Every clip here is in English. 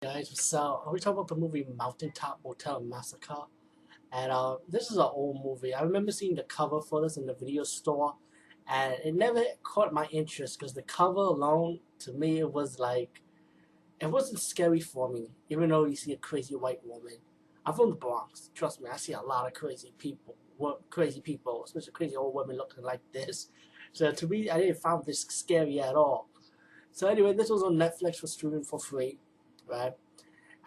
guys, so we talking about the movie Mountaintop, Motel, Massacre, and this is an old movie. I remember seeing the cover for this in the video store, and it never caught my interest because the cover alone, to me, it was like it wasn't scary for me. Even though you see a crazy white woman, I'm from the Bronx. Trust me, I see a lot of crazy people, especially crazy old women looking like this. So to me, I didn't find this scary at all. So anyway, this was on Netflix for streaming for free, right?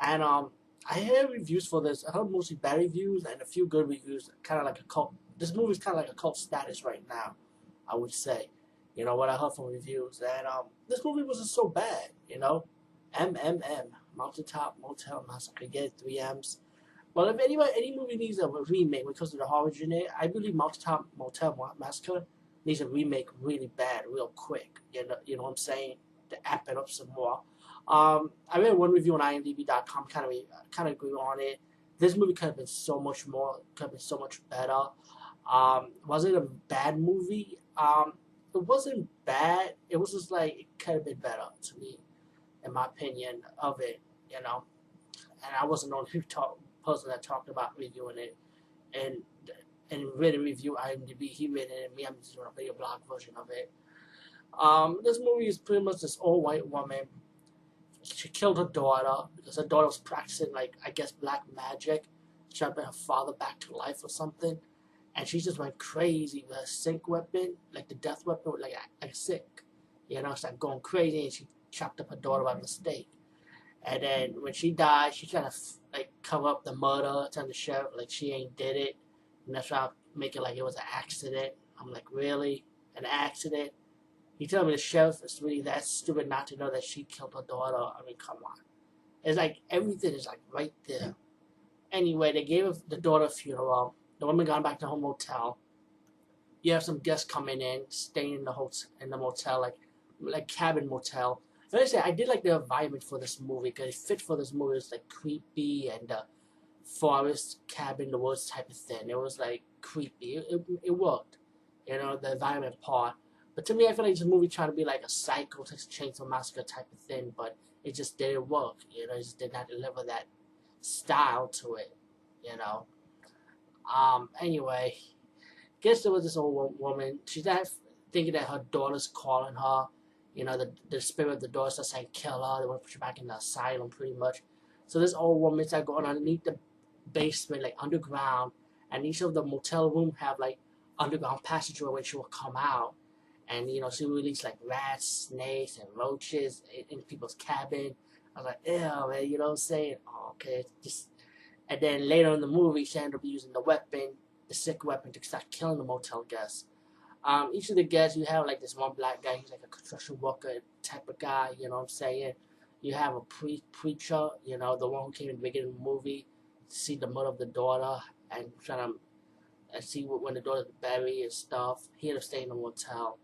And I heard reviews for this. I heard mostly bad reviews and a few good reviews. Kind of like a cult. This movie's kind of like a cult status right now, I would say. You know what I heard from reviews, and this movie wasn't so bad. Mountaintop Motel Massacre. Get 3 M's. Well, if any movie needs a remake because of the horror genre, I believe Mountaintop Motel Massacre needs a remake really bad, real quick. You know what I'm saying? To amp it up some more. I read one review on IMDb.com, kind of agree on it. This movie could have been so much more, could have been so much better. Was it a bad movie? It wasn't bad. It was just like it could have been better to me, in my opinion of it. You know, and I wasn't the only person that talked about reviewing it, and read a review IMDb. He read it, and me, I'm just doing a video blog version of it. This movie is pretty much this old white woman. She killed her daughter because her daughter was practicing, like, I guess, black magic, trying to bring her father back to life or something. And she just went crazy with her sync weapon, like the death weapon, like a sick. You know, started going crazy, and she chopped up her daughter by mistake. And then when she died, she tried to like cover up the murder, tell the sheriff like she ain't did it, and that's why make it like it was an accident. I'm like, really, an accident? You tell me the sheriff is really that stupid not to know that she killed her daughter? I mean, come on. It's like everything is like right there. Anyway, they gave the daughter a funeral. The woman gone back to her motel. You have some guests coming in, staying in the motel, like cabin motel. Like I say, I did like the environment for this movie because it fit for this movie. It's like creepy and forest cabin, the woods type of thing. It was like creepy. It worked, the environment part. But to me, I feel like this movie trying to be like a Psycho, Texas Chainsaw Massacre type of thing, but it just didn't work. It just did not deliver that style to it. You know. Anyway, guess there was this old woman. She's not thinking that her daughter's calling her. The spirit of the daughter starts saying kill her. They want to put her back in the asylum, pretty much. So this old woman started going underneath the basement, like underground, and each of the motel room have like underground passageway where she will come out. And she released like rats, snakes, and roaches in people's cabin. I was like, ew, man, you know what I'm saying? Oh, okay, just. And then later in the movie, she ended up using the sick weapon, to start killing the motel guests. Each of the guests, you have like this one black guy, he's like a construction worker type of guy, you know what I'm saying? You have a preacher, the one who came in the beginning of the movie, to see the murder of the daughter and trying to see when the daughter's buried and stuff. He ended up staying in the motel.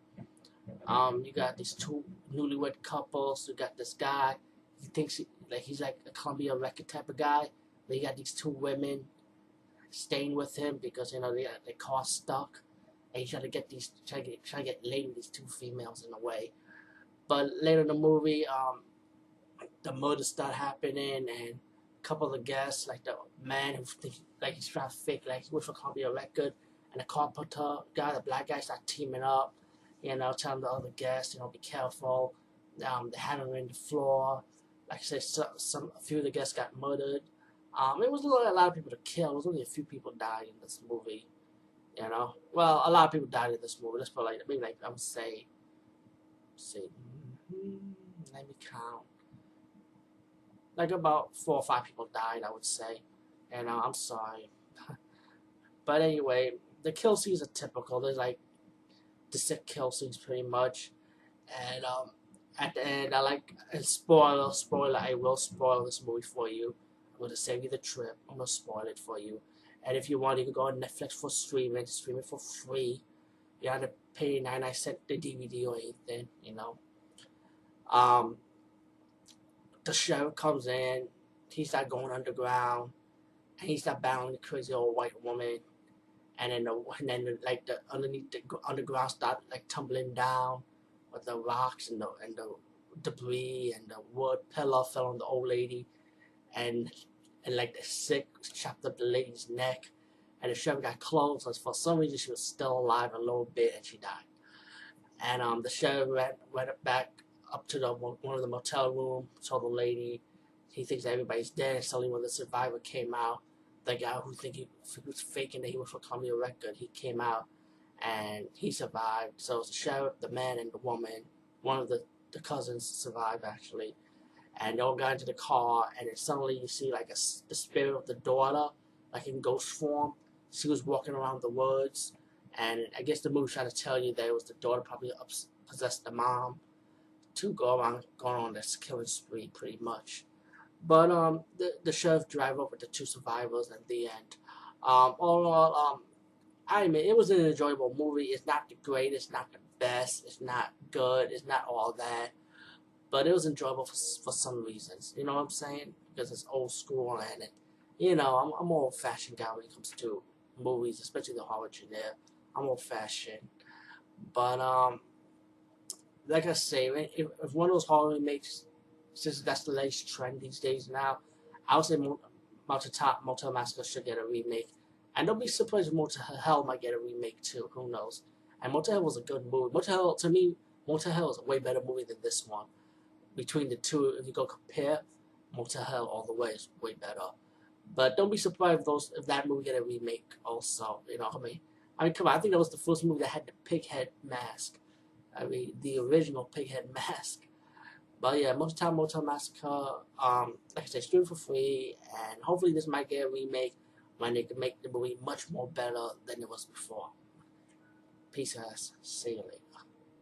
You got these two newlywed couples. You got this guy. He thinks he's like a Columbia record type of guy. But you got these two women staying with him because they car stuck, and he's trying to get laid with these two females in a way. But later in the movie, the murders start happening, and a couple of the guests, like the man who thinks like he's trying to fake like he works for Columbia Record, and the carpenter guy, the black guy, start teaming up. Telling the other guests, be careful. They had him in the floor. Like I said, a few of the guests got murdered. It was a lot of people to kill. It was only a few people died in this movie. Well, a lot of people died in this movie. Let's put maybe I would say, let me count. Like about 4 or 5 people died, I would say. And I'm sorry, but anyway, the kill scenes are typical. There's like the sick kill scenes pretty much, and at the end, spoiler, I will spoil this movie for you. I'm going to save you the trip. I'm going to spoil it for you. And if you want, you can go on Netflix for stream it for free. You don't have to pay 99 cents the DVD or anything, The sheriff comes in, he starts going underground, and he starts battling the crazy old white woman. And then the underneath the underground start like tumbling down with the rocks and the debris and the wood pillar fell on the old lady, and like the sick chopped up the lady's neck, and the sheriff got close. So for some reason, she was still alive a little bit, and she died. And the sheriff went back up to one of the motel room, told the lady he thinks everybody's dead. Suddenly, when the survivor came out, the guy who think he was faking that he was from Columbia Record, he came out and he survived. So the sheriff, the man, and the woman, one of the cousins survived actually, and they all got into the car, and then suddenly you see like the spirit of the daughter, like in ghost form. She was walking around the woods, and I guess the movie trying to tell you that it was the daughter probably possessed the mom to go around going on this killing spree pretty much. But the sheriff drive up with the two survivors at the end. All in all, I mean, it was an enjoyable movie. It's not the greatest, not the best, it's not good, it's not all that, but it was enjoyable for some reasons. You know what I'm saying? Because it's old school and I'm old fashioned guy when it comes to movies, especially the horror genre. I'm old fashioned, but like I say, if one of those horror remakes, since that's the latest trend these days now, I would say Mountaintop, Motel Massacre should get a remake. And don't be surprised if Motel might get a remake too. Who knows? And Motel was a good movie. To me, Motel is a way better movie than this one. Between the two, if you go compare, Motel all the way is way better. But don't be surprised if that movie get a remake also. You know what I mean? Come on, I think that was the first movie that had the pig head mask. I mean, the original pig head mask. But yeah, Motel Massacre, like I said, stream for free, and hopefully this might get a remake when they can make the movie much more better than it was before. Peace, guys. See you later.